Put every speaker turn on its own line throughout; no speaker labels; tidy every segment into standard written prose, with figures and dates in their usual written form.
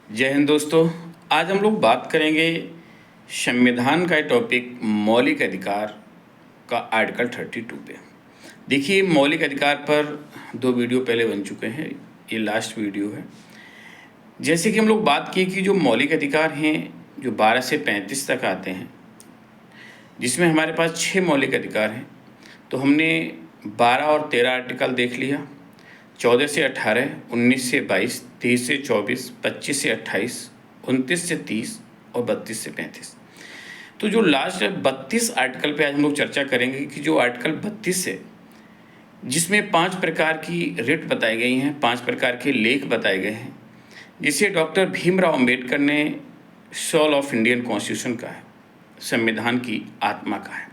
जय हिंद दोस्तों। आज हम लोग बात करेंगे संविधान का टॉपिक मौलिक अधिकार का आर्टिकल 32 पे। देखिए, मौलिक अधिकार पर 2 वीडियो पहले बन चुके हैं, ये लास्ट वीडियो है। जैसे कि हम लोग बात की कि जो मौलिक अधिकार हैं जो 12 से 35 तक आते हैं, जिसमें हमारे पास 6 मौलिक अधिकार हैं। तो हमने 12 और 13 आर्टिकल देख लिया, 14 से 18, 19 से 22, 23 से 24, 25 से 28, 29 से 30 और 32 से 35। तो जो लास्ट 32 आर्टिकल पे आज हम लोग चर्चा करेंगे कि जो आर्टिकल 32 है, जिसमें 5 प्रकार की रिट बताई गई हैं, 5 प्रकार के लेख बताए गए हैं, जिसे डॉक्टर भीमराव अंबेडकर ने सोल ऑफ इंडियन कॉन्स्टिट्यूशन का है, संविधान की आत्मा का है।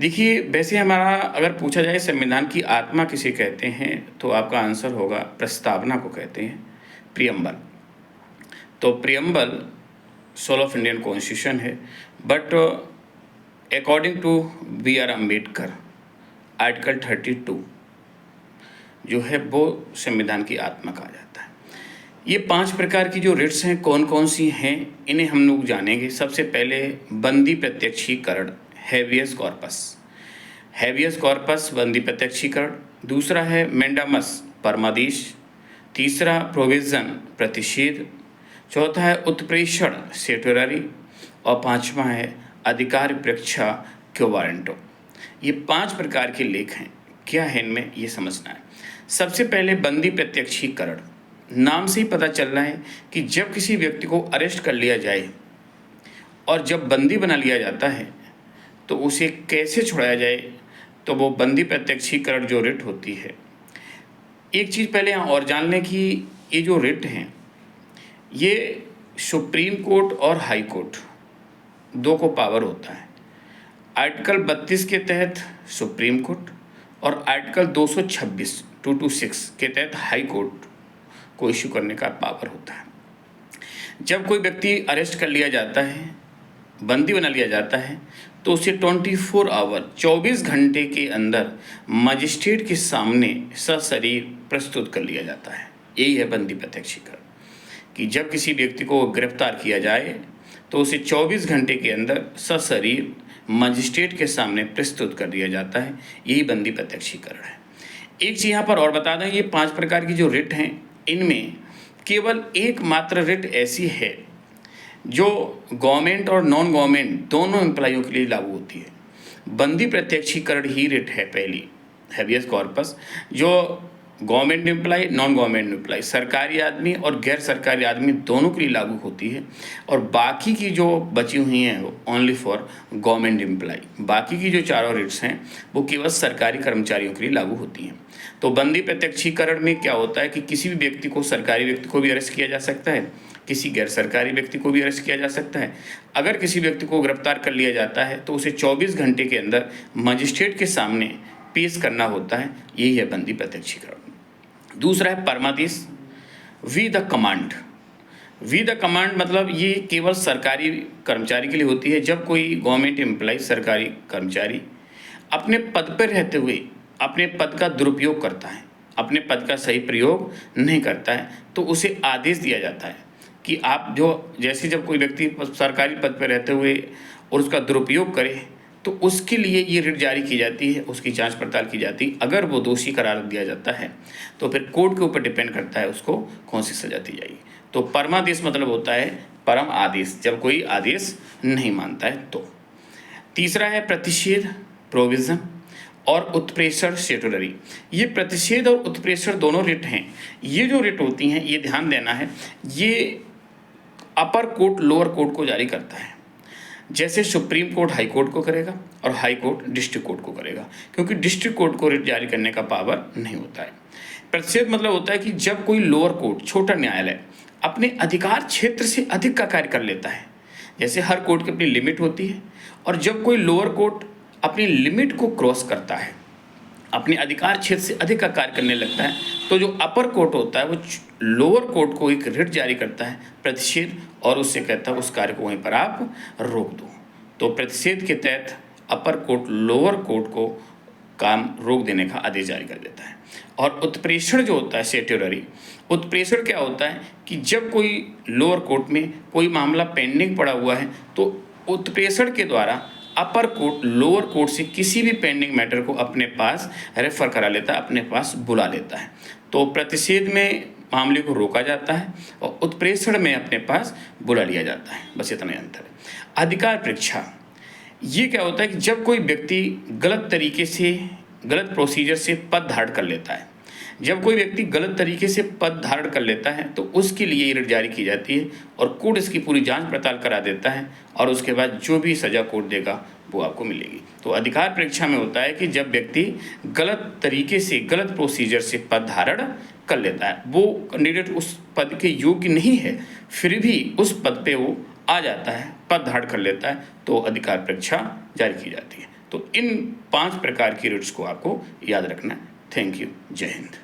देखिए, वैसे हमारा अगर पूछा जाए संविधान की आत्मा किसे कहते हैं, तो आपका आंसर होगा प्रस्तावना को कहते हैं, प्रियम्बल। तो preamble soul of Indian constitution है, but according to B R Ambedkar article 32 जो है वो संविधान की आत्मा कहा जाता है। ये 5 प्रकार की जो रिट्स हैं कौन कौन सी हैं, इन्हें हम लोग जानेंगे। सबसे पहले बंदी प्रत्यक्षीकरण, हैबियस कॉर्पस। हैबियस कॉर्पस बंदी प्रत्यक्षीकरण। दूसरा है मेंडामस, परमादेश। तीसरा प्रोविजन, प्रतिषेध। चौथा है उत्प्रेषण, सेटोररी। और 5वां है अधिकार परीक्षा, क्योवारंटो। ये 5 प्रकार के लेख हैं। क्या है इनमें, ये समझना है। सबसे पहले बंदी प्रत्यक्षीकरण। नाम से ही पता चल रहा है कि जब किसी व्यक्ति को अरेस्ट कर लिया जाए और जब बंदी बना लिया जाता है तो उसे कैसे छुड़ाया जाए, तो वो बंदी प्रत्यक्षीकरण जो रिट होती है। एक चीज़ पहले यहाँ और जान लें कि ये जो रिट हैं, ये सुप्रीम कोर्ट और हाई कोर्ट दो को पावर होता है। आर्टिकल 32 के तहत सुप्रीम कोर्ट और आर्टिकल 226 226 के तहत हाई कोर्ट को इश्यू करने का पावर होता है। जब कोई व्यक्ति अरेस्ट कर लिया जाता है, बंदी बना लिया जाता है, तो उसे 24 आवर 24 घंटे के अंदर मजिस्ट्रेट के सामने सशरीर प्रस्तुत कर लिया जाता है। यही है बंदी प्रत्यक्षीकरण, कि जब किसी व्यक्ति को गिरफ्तार किया जाए तो उसे 24 घंटे के अंदर सशरीर मजिस्ट्रेट के सामने प्रस्तुत कर दिया जाता है। यही बंदी प्रत्यक्षीकरण है। एक चीज़ यहाँ पर और बता दें, ये 5 प्रकार की जो रिट हैं, इनमें केवल एकमात्र रिट ऐसी है जो गवर्नमेंट और नॉन गवर्नमेंट दोनों एम्प्लॉइयों के लिए लागू होती है। बंदी प्रत्यक्षीकरण ही रिट है पहली, हैबियस कॉर्पस, जो government employ, non government employ, सरकारी आदमी और गैर सरकारी आदमी दोनों के लिए लागू होती है। और बाकी की जो बची हुई हैं वो ओनली फॉर गवर्नमेंट एम्प्लॉय। बाकी की जो चारों रिट्स हैं वो केवल सरकारी कर्मचारियों के लिए लागू होती हैं। तो बंदी प्रत्यक्षीकरण में क्या होता है कि किसी भी व्यक्ति को, सरकारी व्यक्ति को भी अरेस्ट किया जा सकता है, किसी गैर सरकारी व्यक्ति को भी अरेस्ट किया जा सकता है। अगर किसी व्यक्ति को गिरफ्तार कर लिया जाता है तो उसे 24 घंटे के अंदर मजिस्ट्रेट के सामने पेश करना होता है। यही है बंदी प्रत्यक्षीकरण। दूसरा है परमादेश, with the command. With the command मतलब ये केवल सरकारी कर्मचारी के लिए होती है। जब कोई गवर्नमेंट एम्प्लॉय, सरकारी कर्मचारी अपने पद पर रहते हुए अपने पद का दुरुपयोग करता है, अपने पद का सही प्रयोग नहीं करता है, तो उसे आदेश दिया जाता है कि आप जो, जैसे जब कोई व्यक्ति सरकारी पद पर रहते हुए और उसका दुरुपयोग करे तो उसके लिए ये रिट जारी की जाती है, उसकी जांच पड़ताल की जाती है। अगर वो दोषी करार दिया जाता है तो फिर कोर्ट के ऊपर डिपेंड करता है उसको कौन सी सजा दी जाएगी। तो परमादेश मतलब होता है परम आदेश, जब कोई आदेश नहीं मानता है तो। तीसरा है प्रतिषेध, प्रोविजन और उत्प्रेषण, सेटोररी। ये प्रतिषेध और उत्प्रेषण दोनों रिट हैं। ये जो रिट होती हैं, ये ध्यान देना है, ये अपर कोर्ट लोअर कोर्ट को जारी करता है। जैसे सुप्रीम कोर्ट हाई कोर्ट को करेगा और हाई कोर्ट डिस्ट्रिक्ट कोर्ट को करेगा, क्योंकि डिस्ट्रिक्ट कोर्ट को रिट जारी करने का पावर नहीं होता है। प्रतिषेध मतलब होता है कि जब कोई लोअर कोर्ट, छोटा न्यायालय, अपने अधिकार क्षेत्र से अधिक का कार्य कर लेता है। जैसे हर कोर्ट की अपनी लिमिट होती है, और जब कोई लोअर कोर्ट अपनी लिमिट को क्रॉस करता है, अपने अधिकार क्षेत्र से अधिक का कार्य करने लगता है, तो जो अपर कोर्ट होता है वो लोअर कोर्ट को एक रिट जारी करता है, प्रतिषेध, और उससे कहता है उस कार्य को वहीं पर आप रोक दो। तो प्रतिषेध के तहत अपर कोर्ट लोअर कोर्ट को काम रोक देने का आदेश जारी कर देता है। और उत्प्रेषण जो होता है सेट्यूटरी, उत्प्रेषण क्या होता है कि जब कोई लोअर कोर्ट में कोई मामला पेंडिंग पड़ा हुआ है तो उत्प्रेषण के द्वारा अपर कोर्ट लोअर कोर्ट से किसी भी पेंडिंग मैटर को अपने पास रेफर करा लेता है, अपने पास बुला लेता है। तो प्रतिषेध में मामले को रोका जाता है और उत्प्रेषण में अपने पास बुला लिया जाता है, बस इतना ही अंतर है। अधिकार परीक्षा, ये क्या होता है कि जब कोई व्यक्ति गलत तरीके से गलत प्रोसीजर से पद धारण कर लेता है, जब कोई व्यक्ति गलत तरीके से पद धारण कर लेता है तो उसके लिए रिट जारी की जाती है और कोर्ट इसकी पूरी जांच पड़ताल करा देता है और उसके बाद जो भी सज़ा कोर्ट देगा वो आपको मिलेगी। तो अधिकार परीक्षा में होता है कि जब व्यक्ति गलत तरीके से गलत प्रोसीजर से पद धारण कर लेता है, वो कैंडिडेट उस पद के योग्य नहीं है, फिर भी उस पद पे वो आ जाता है, पद धारण कर लेता है, तो अधिकार परीक्षा जारी की जाती है। तो इन 5 प्रकार की रिट्स को आपको याद रखना है। Thank you. जय हिंद।